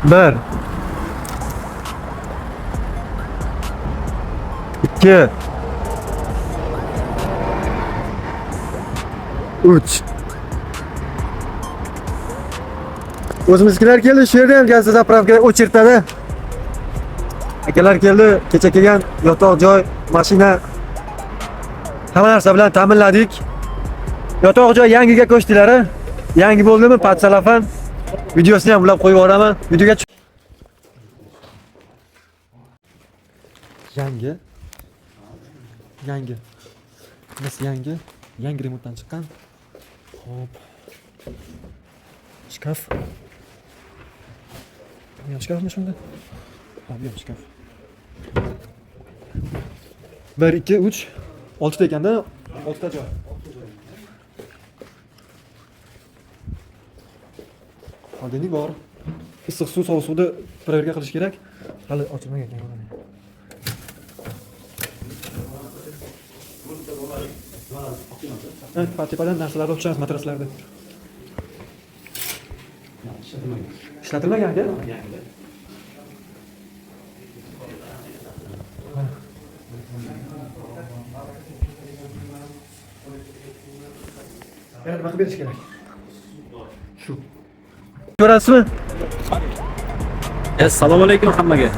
Bir. İki. Üç. O'zimizkilar keldi, shu yerda ham gaz zapravka o'chirtadi. Akalar keldi, kecha kelgan yotoq joy, mashina hamma narsa bilan ta'minladik. Yotoq joy yangiga ko'chdinglar. Yangi bo'ldimi? Patsalafan videosini ham ulab qo'yib yuboraman. Videoga yangi. Nasıl yangi? Yangi remontdan chiqqan. Hop. Shkaf. Ya shkafmi shunda? Abi yo'q shkaf. 1 2 3 6 ta ekanda 6 ta joy. Xodimlik bor. Issiq suv, sovuq suvni proverka qilish kerak. Hali ochilmagan ekan. Evet, tepadan narsalarni o'chiramiz, matraslarni. İşletilmagan aka? Yani bakıp berish kerak. Shu. Ko'rasizmi? Assalomu alaykum hammaga.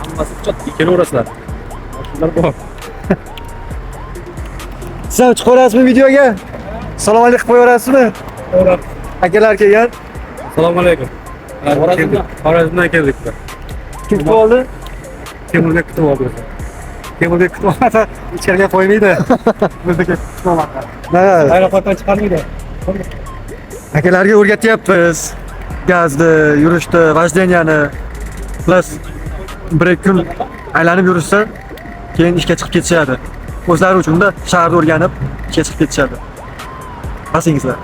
Hammasi chot kelaverasizlar. Shular bor. Siz ham chiqaverasizmi videoga? Salom alaykum qo'yaverasizmi? To'g'ri. Akalar kelgan. Assalomu alaykum. Xorazmdan keldik. Kim kutib oldi? Temurga kutib oldi. Temurga kutib olmasa ichkariga qo'ymaydi. Bizdeki kutib olmadi. Aeroportdan chiqarmaydi. Akalarga o'rgatyapmiz. Gazni, yurishni, vojdeniyani. Plus 1 kun aylanib yurishsa, keyin ishga chiqib ketishadi. O'zlari uchun-da shaharda o'rganib, ishga chiqib ketishadi. Basingizlar.